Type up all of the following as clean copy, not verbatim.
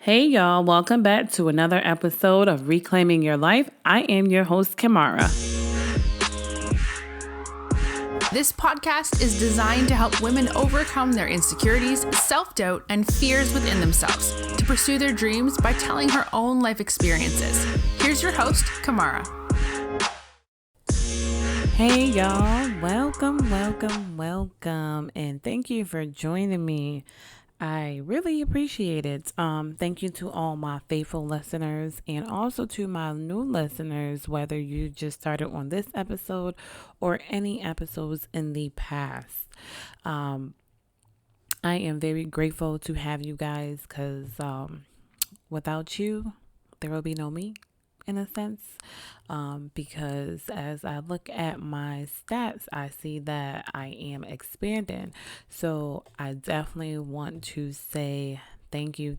Hey y'all, welcome back to another episode of Reclaiming Your Life. I am your host, Kamara. This podcast is designed to help women overcome their insecurities, self-doubt, and fears within themselves to pursue their dreams by telling her own life experiences. Here's your host, Kamara. Hey y'all, welcome, and thank you for joining me. I really appreciate it. Thank you to all my faithful listeners and also to my new listeners, whether you just started on this episode or any episodes in the past. I am very grateful to have you guys because without you, there will be no me. In a sense, because as I look at my stats, I see that I am expanding. So I definitely want to say thank you.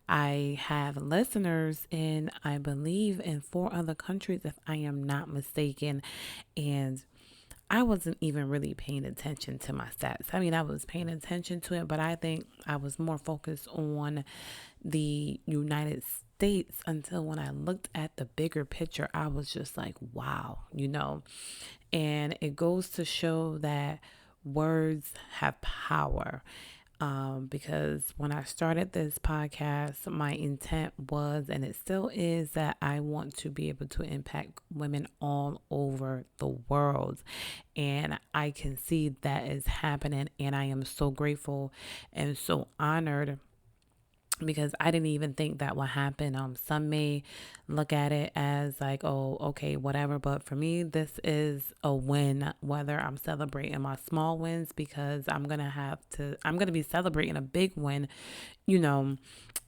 I have listeners in, I believe, in 4 other countries, if I am not mistaken, and I wasn't even really paying attention to my stats. I mean, I was paying attention to it, but I think I was more focused on the United States until when I looked at the bigger picture, I was just like, wow, and it goes to show that words have power. Because when I started this podcast, my intent was, and it still is, that I want to be able to impact women all over the world. And I can see that is happening. And I am so grateful and so honored because I didn't even think that would happen. Some may look at it as like, oh, okay, whatever. But for me, this is a win, whether I'm celebrating my small wins, because I'm going to be celebrating a big win, in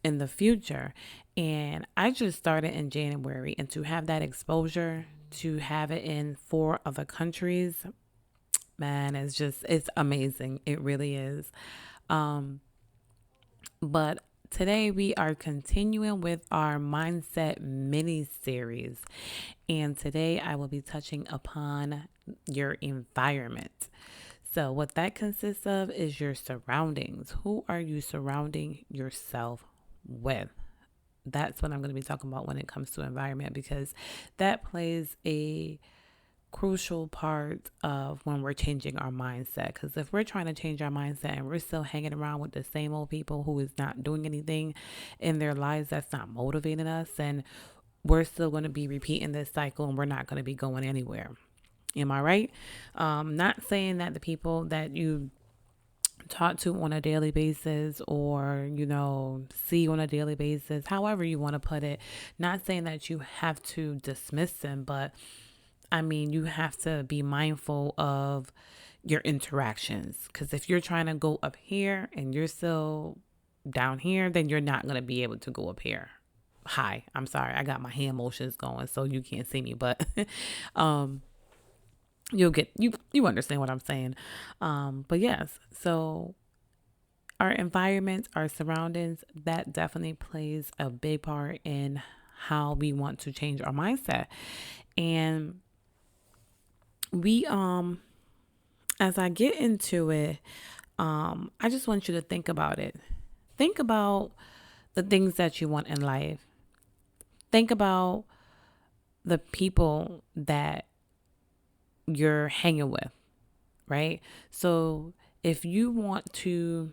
the future. And I just started in January, and to have that exposure, to have it in 4 other countries, man, it's amazing. It really is. But today we are continuing with our mindset mini series. And today I will be touching upon your environment. So what that consists of is your surroundings. Who are you surrounding yourself with? That's what I'm going to be talking about when it comes to environment, because that plays a crucial part of when we're changing our mindset. Because if we're trying to change our mindset and we're still hanging around with the same old people who is not doing anything in their lives, that's not motivating us, and we're still going to be repeating this cycle and we're not going to be going anywhere. Am I right? Not saying that the people that you talk to on a daily basis or see on a daily basis, however you want to put it, not saying that you have to dismiss them, but I mean, you have to be mindful of your interactions, because if you're trying to go up here and you're still down here, then you're not going to be able to go up here. Hi, I'm sorry, I got my hand motions going so you can't see me, but you understand what I'm saying. But yes, so our environment, our surroundings, that definitely plays a big part in how we want to change our mindset. And we as I get into it, I just want you to think about it. Think about the things that you want in life. Think about the people that you're hanging with, right? So if you want to,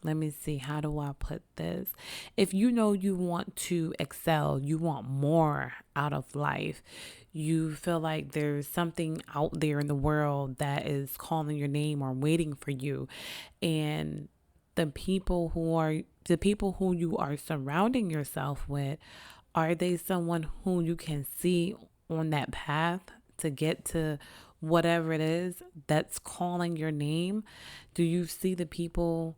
let me see, how do I put this? If you want to excel, you want more out of life, you feel like there's something out there in the world that is calling your name or waiting for you, and the people who you are surrounding yourself with, are they someone who you can see on that path to get to whatever it is that's calling your name? Do you see the people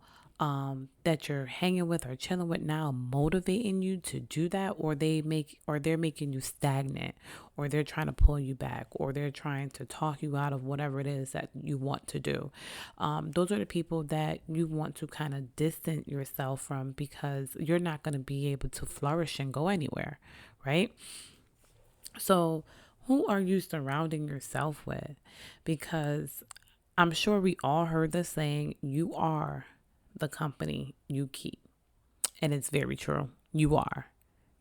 that you're hanging with or chilling with now motivating you to do that, or they're making you stagnant, or they're trying to pull you back, or they're trying to talk you out of whatever it is that you want to do? Those are the people that you want to kind of distance yourself from, because you're not going to be able to flourish and go anywhere, right? So who are you surrounding yourself with? Because I'm sure we all heard the saying, you are the company you keep, And it's very true. You are.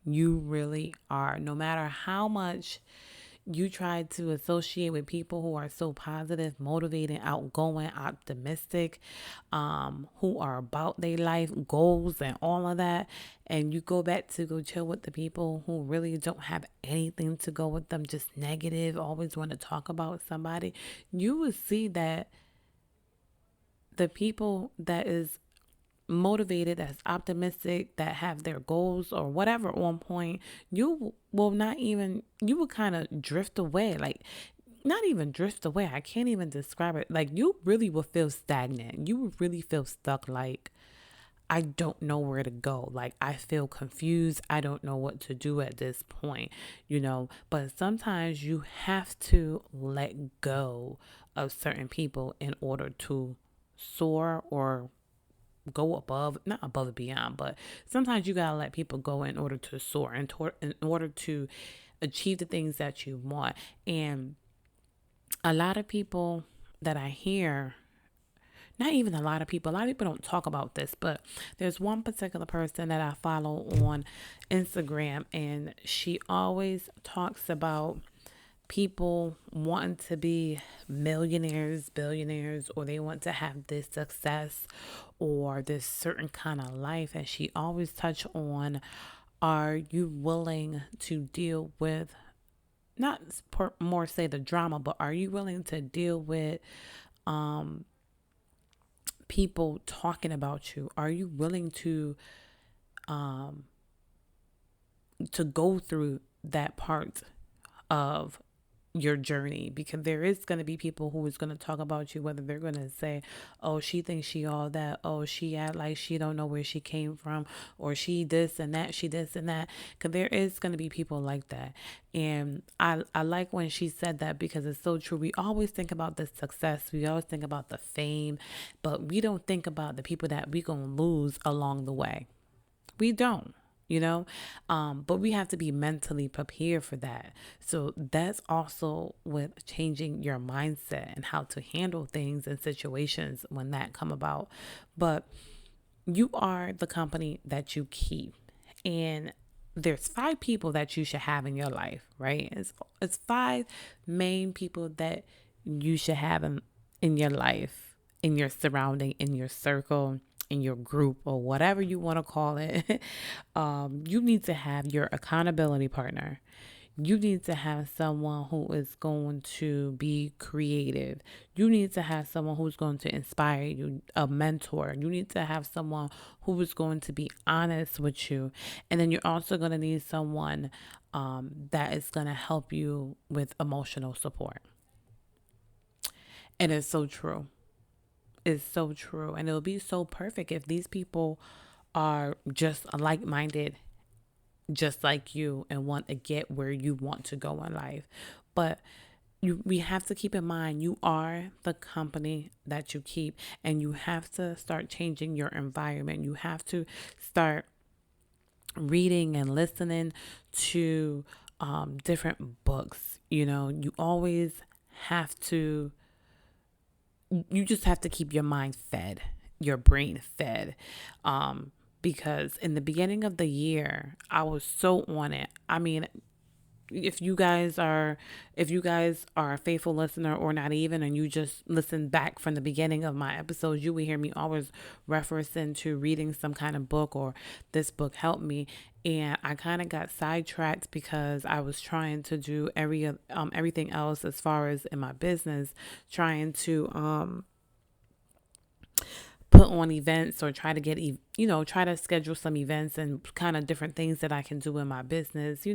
You really are. No matter how much you try to associate with people who are so positive, motivated, outgoing, optimistic, who are about their life goals and all of that, and you go back to go chill with the people who really don't have anything to go with them, just negative, always want to talk about somebody, you will see that the people that is motivated, that's optimistic, that have their goals or whatever on point, you will not even, you will kind of drift away. Like, not even drift away. I can't even describe it. Like, you really will feel stagnant. You will really feel stuck. Like, I don't know where to go. Like, I feel confused. I don't know what to do at this point, but sometimes you have to let go of certain people in order to soar or go above, not above and beyond, but sometimes you gotta let people go in order to soar and in order to achieve the things that you want. And a lot of people that I hear, not even a lot of people don't talk about this, but there's one particular person that I follow on Instagram, and she always talks about people wanting to be millionaires, billionaires, or they want to have this success or this certain kind of life. And she always touch on, are you willing to deal with, not more say the drama, but are you willing to deal with people talking about you? Are you willing to go through that part of your journey? Because there is going to be people who is going to talk about you, whether they're going to say, oh, she thinks she all that, oh, she act like she don't know where she came from, or she this and that, she this and that, because there is going to be people like that. And I like when she said that, because it's so true. We always think about the success, we always think about the fame, but we don't think about the people that we gonna lose along the way. We don't. But we have to be mentally prepared for that. So that's also with changing your mindset and how to handle things and situations when that come about. But you are the company that you keep. And there's 5 people that you should have in your life, right? It's 5 main people that you should have in your life, in your surrounding, in your circle, in your group, or whatever you want to call it. You need to have your accountability partner. You need to have someone who is going to be creative. You need to have someone who's going to inspire you, a mentor. You need to have someone who is going to be honest with you. And then you're also going to need someone that is going to help you with emotional support. And it's so true. Is so true. And it'll be so perfect if these people are just like-minded, just like you, and want to get where you want to go in life. But we have to keep in mind, you are the company that you keep, and you have to start changing your environment. You have to start reading and listening to different books. You always have to, you just have to keep your mind fed, your brain fed. Because in the beginning of the year, I was so on it. I mean, if you guys are a faithful listener, or not even, and you just listen back from the beginning of my episodes, you will hear me always referencing to reading some kind of book, or this book helped me. And I kind of got sidetracked because I was trying to do everything else as far as in my business, trying to put on events, or try to get, try to schedule some events and kind of different things that I can do in my business,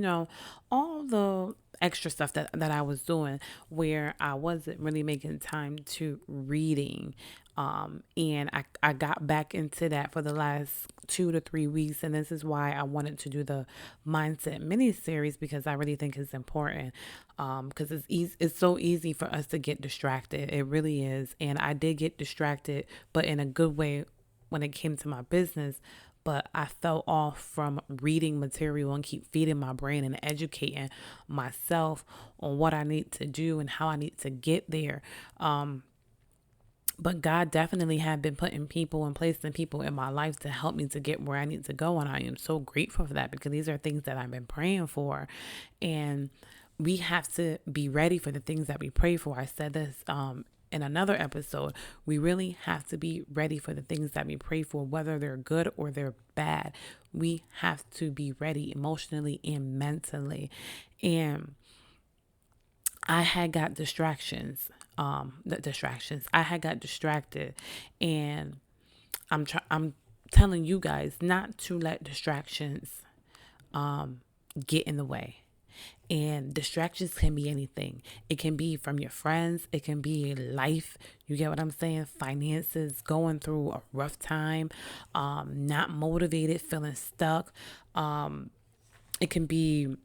all the extra stuff that I was doing, where I wasn't really making time to reading. And I got back into that for the last 2 to 3 weeks. And this is why I wanted to do the mindset mini series, because I really think it's important. Because it's so easy for us to get distracted. It really is. And I did get distracted, but in a good way when it came to my business. But I fell off from reading material and keep feeding my brain and educating myself on what I need to do and how I need to get there. But God definitely had been putting people and placing people in my life to help me to get where I need to go. And I am so grateful for that, because these are things that I've been praying for. And we have to be ready for the things that we pray for. I said this in another episode. We really have to be ready for the things that we pray for, whether they're good or they're bad. We have to be ready emotionally and mentally. And I had got distractions. I had got distracted, and I'm telling you guys not to let distractions get in the way. And distractions can be anything. It can be from your friends. It can be life. You get what I'm saying? Finances, going through a rough time, not motivated, feeling stuck. It can be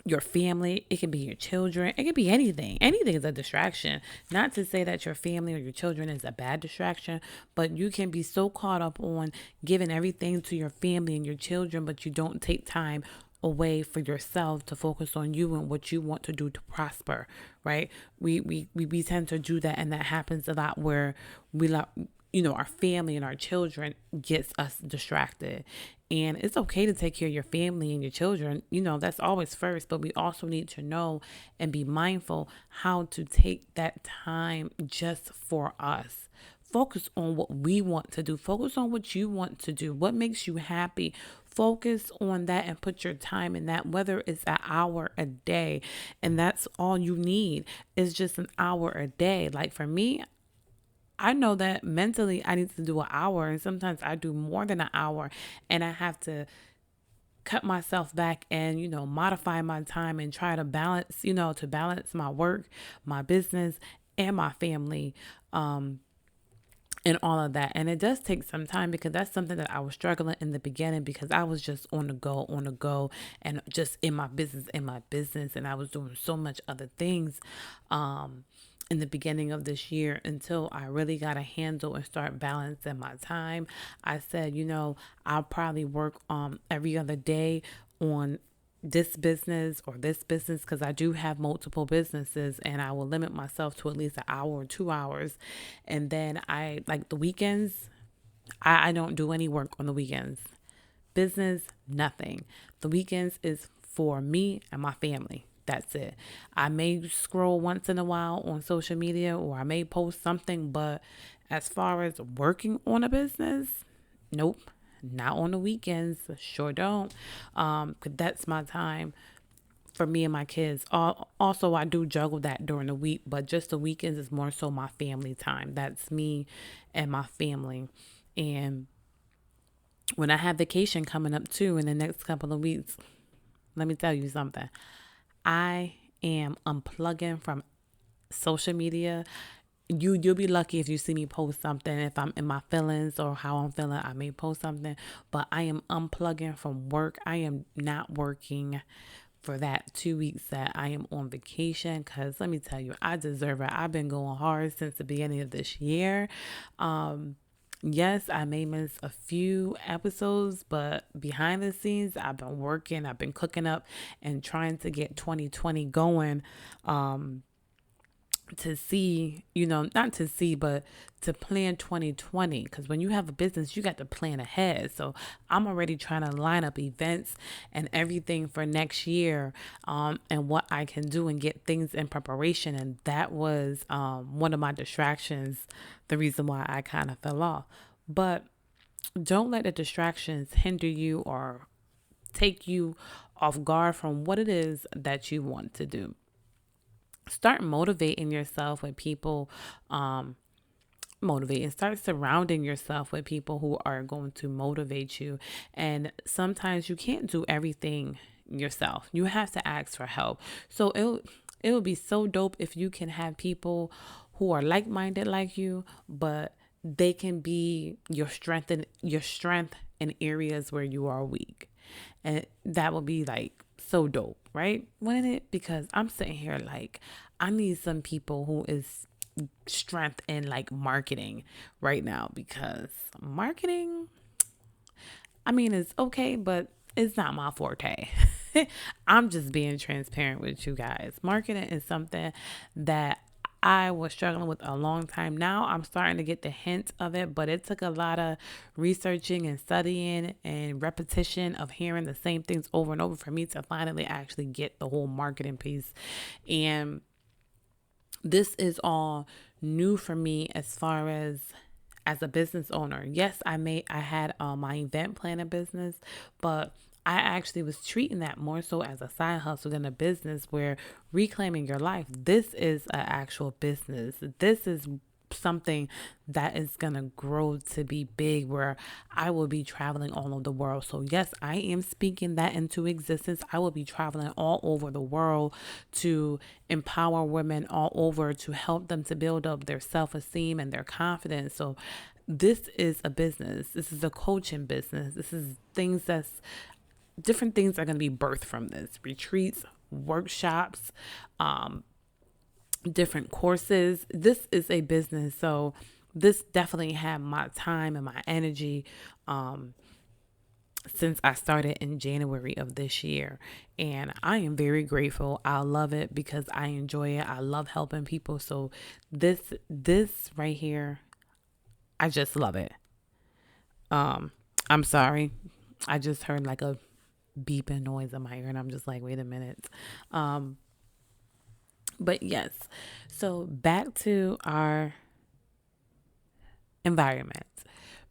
your family. It can be your children. It can be anything. Anything is a distraction. Not to say that your family or your children is a bad distraction, but you can be so caught up on giving everything to your family and your children, but you don't take time away for yourself to focus on you and what you want to do to prosper, right? We tend to do that, and that happens a lot where our family and our children gets us distracted. And it's okay to take care of your family and your children. That's always first, but we also need to know and be mindful how to take that time just for us. Focus on what we want to do. Focus on what you want to do. What makes you happy? Focus on that and put your time in that, whether it's an hour a day. And that's all you need is just an hour a day. Like for me, I know that mentally I need to do an hour, and sometimes I do more than an hour, and I have to cut myself back and, modify my time and try to balance my work, my business, and my family. And all of that. And it does take some time, because that's something that I was struggling in the beginning, because I was just on the go, and just in my business, and I was doing so much other things in the beginning of this year, until I really got a handle and start balancing my time. I said, I'll probably work every other day on this business or this business, because I do have multiple businesses, and I will limit myself to at least an hour or 2 hours. And then I like the weekends. I don't do any work on the weekends. Business, nothing. The weekends is for me and my family. That's it. I may scroll once in a while on social media, or I may post something, but as far as working on a business, nope. Not on the weekends. Sure don't. 'Cause that's my time for me and my kids. Also, I do juggle that during the week, but just the weekends is more so my family time. That's me and my family. And when I have vacation coming up too in the next couple of weeks, let me tell you something. I am unplugging from social media. You'll be lucky if you see me post something. If I'm in my feelings or how I'm feeling, I may post something, but I am unplugging from work. I am not working for that 2 weeks that I am on vacation, because let me tell you, I deserve it. I've been going hard since the beginning of this year. Yes, I may miss a few episodes, but behind the scenes, I've been working, I've been cooking up and trying to get 2020 going. To see, not to see, but to plan 2020. Because when you have a business, you got to plan ahead. So I'm already trying to line up events and everything for next year, and what I can do and get things in preparation. And that was one of my distractions, the reason why I kind of fell off. But don't let the distractions hinder you or take you off guard from what it is that you want to do. Start motivating yourself with people, start surrounding yourself with people who are going to motivate you. And sometimes you can't do everything yourself. You have to ask for help. So it would be so dope if you can have people who are like-minded like you, but they can be your strength in areas where you are weak. And that would be like so dope, right? Wouldn't it? Because I'm sitting here like, I need some people who is strength in like marketing right now, because marketing, I mean, it's okay, but it's not my forte. I'm just being transparent with you guys. Marketing is something that I was struggling with a long time. Now I'm starting to get the hint of it, but it took a lot of researching and studying and repetition of hearing the same things over and over for me to finally actually get the whole marketing piece. And this is all new for me as far as a business owner. Yes, I had my event planner business, but I actually was treating that more so as a side hustle than a business. Where reclaiming your life, this is an actual business. This is something that is going to grow to be big, where I will be traveling all over the world. So yes, I am speaking that into existence. I will be traveling all over the world to empower women all over, to help them to build up their self-esteem and their confidence. So this is a business. This is a coaching business. This is different things are going to be birthed from this: retreats, workshops, different courses. This is a business. So this definitely had my time and my energy since I started in January of this year. And I am very grateful. I love it because I enjoy it. I love helping people. So this right here, I just love it. I'm sorry. I just heard like a beeping noise in my ear and I'm just like, wait a minute. But yes, so back to our environment.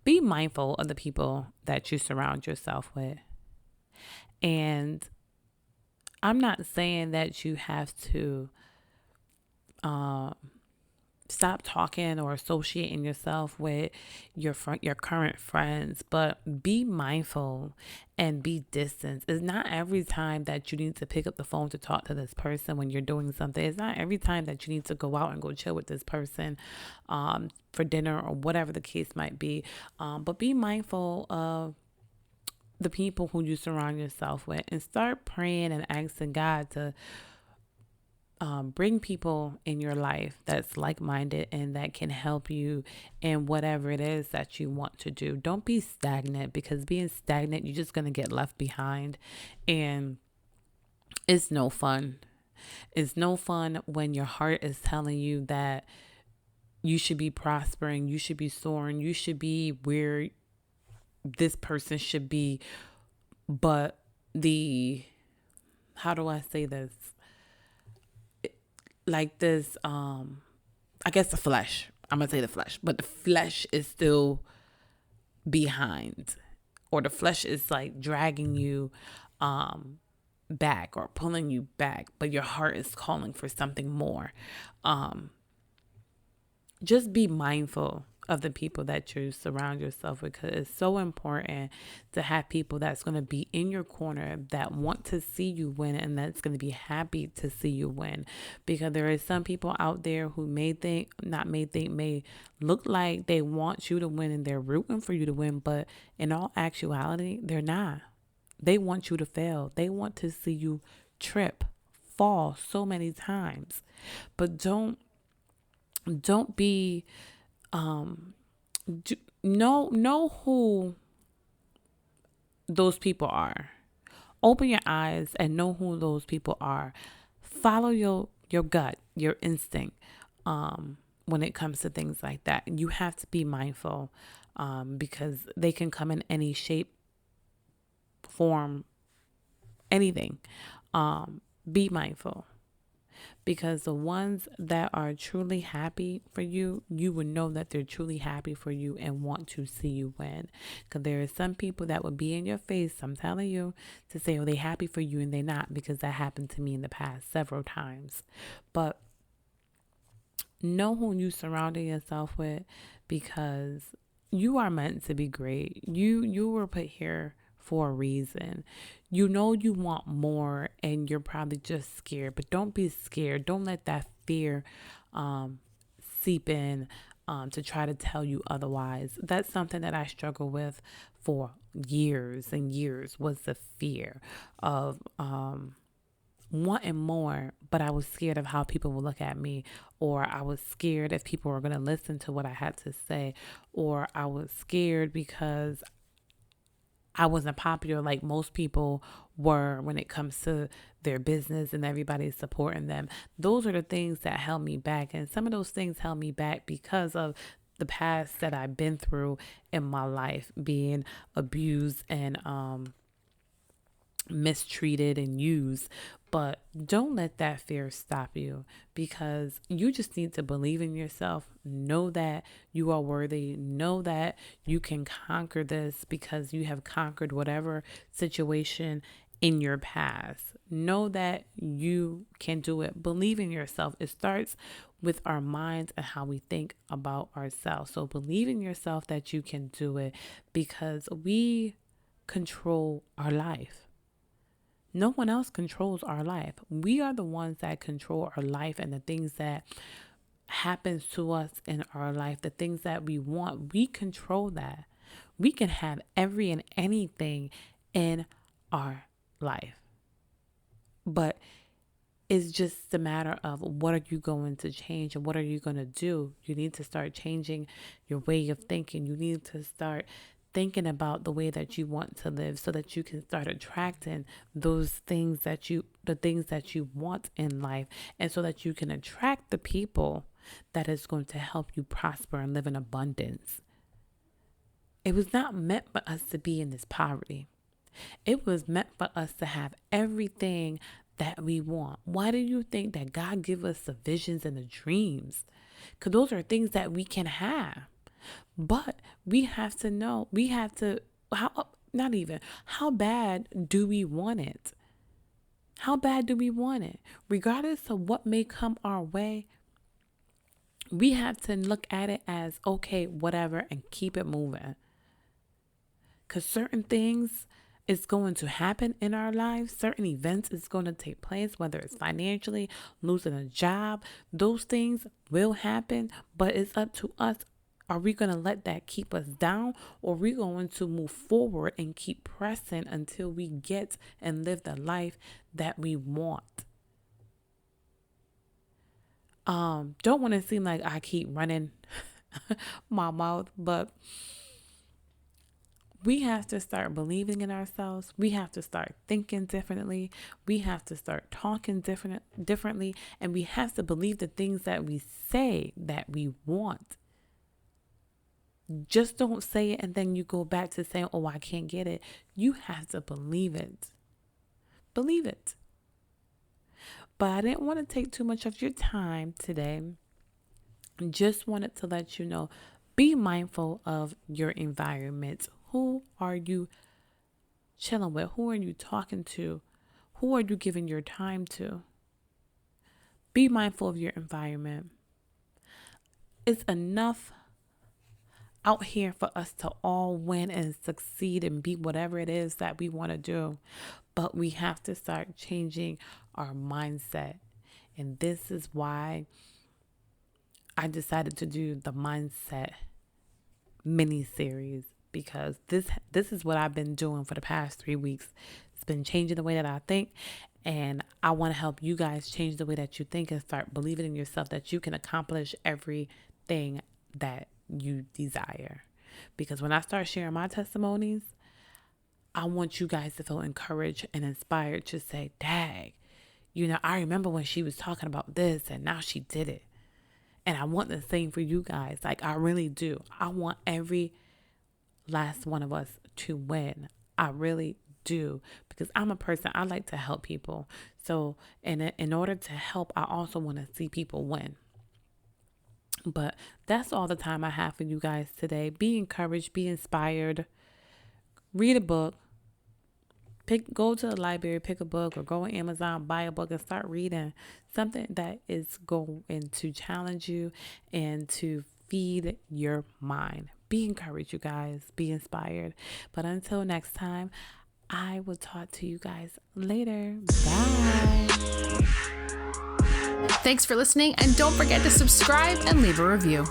Be mindful of the people that you surround yourself with. And I'm not saying that you have to stop talking or associating yourself with your current friends, but be mindful and be distant. It's not every time that you need to pick up the phone to talk to this person when you're doing something. It's not every time that you need to go out and go chill with this person for dinner or whatever the case might be. But be mindful of the people who you surround yourself with, and start praying and asking God to bring people in your life that's like-minded and that can help you in whatever it is that you want to do. Don't be stagnant, because being stagnant, you're just going to get left behind, and it's no fun. It's no fun when your heart is telling you that you should be prospering, you should be soaring, you should be where this person should be, but how do I say this? Like this, I guess the flesh. I'm going to say the flesh, but the flesh is still behind, or the flesh is like dragging you back or pulling you back, but your heart is calling for something more. Just be mindful of the people that you surround yourself with, because it's so important to have people that's going to be in your corner, that want to see you win, and that's going to be happy to see you win. Because there are some people out there who may look like they want you to win and they're rooting for you to win, but in all actuality, they're not. They want you to fail. They want to see you trip, fall so many times. But don't be know who those people are. Open your eyes and know who those people are. Follow your gut, your instinct when it comes to things like that. You have to be mindful because they can come in any shape, form, anything. Be mindful. Because the ones that are truly happy for you, you would know that they're truly happy for you and want to see you win. Because there are some people that would be in your face, I'm telling you, to say, oh, they're happy for you, and they're not, because that happened to me in the past several times. But know who you surrounding yourself with, because you are meant to be great. You were put here for a reason. You know you want more, and you're probably just scared, but don't be scared. Don't let that fear seep in to try to tell you otherwise. That's something that I struggle with for years and years, was the fear of wanting more, but I was scared of how people would look at me, or I was scared if people were going to listen to what I had to say, or I was scared because I wasn't popular like most people were when it comes to their business and everybody's supporting them. Those are the things that held me back. And some of those things held me back because of the past that I've been through in my life, being abused and mistreated and used. But don't let that fear stop you, because you just need to believe in yourself. Know that you are worthy. Know that you can conquer this because you have conquered whatever situation in your past. Know that you can do it. Believe in yourself. It starts with our minds and how we think about ourselves. So believe in yourself that you can do it, because we control our life. No one else controls our life. We are the ones that control our life, and the things that happens to us in our life, the things that we want, we control that. We can have every and anything in our life. But it's just a matter of what are you going to change and what are you going to do? You need to start changing your way of thinking. You need to start thinking about the way that you want to live, so that you can start attracting the things that you want in life, and so that you can attract the people that is going to help you prosper and live in abundance. It was not meant for us to be in this poverty. It was meant for us to have everything that we want. Why do you think that God give us the visions and the dreams? Because those are things that we can have. But we have to know, how bad do we want it? How bad do we want it? Regardless of what may come our way, we have to look at it as, okay, whatever, and keep it moving. Because certain things is going to happen in our lives. Certain events is going to take place, whether it's financially, losing a job. Those things will happen, but it's up to us. Are we going to let that keep us down, or are we going to move forward and keep pressing until we get and live the life that we want? Don't want to seem like I keep running my mouth, but we have to start believing in ourselves. We have to start thinking differently. We have to start talking differently, and we have to believe the things that we say that we want. Just don't say it and then you go back to saying, oh, I can't get it. You have to believe it. Believe it. But I didn't want to take too much of your time today. Just wanted to let you know, be mindful of your environment. Who are you chilling with? Who are you talking to? Who are you giving your time to? Be mindful of your environment. It's enough out here for us to all win and succeed and be whatever it is that we want to do. But we have to start changing our mindset. And this is why I decided to do the mindset mini series, because this is what I've been doing for the past 3 weeks. It's been changing the way that I think, and I want to help you guys change the way that you think and start believing in yourself that you can accomplish everything that you desire. Because when I start sharing my testimonies, I want you guys to feel encouraged and inspired to say, dang, I remember when she was talking about this and now she did it. And I want the same for you guys. Like, I really do. I want every last one of us to win. I really do, because I'm a person, I like to help people. So in order to help, I also want to see people win. But that's all the time I have for you guys today. Be encouraged, be inspired, read a book, go to the library, pick a book, or go on Amazon, buy a book and start reading something that is going to challenge you and to feed your mind. Be encouraged, you guys. Be inspired. But until next time, I will talk to you guys later. Bye. Thanks for listening, and don't forget to subscribe and leave a review.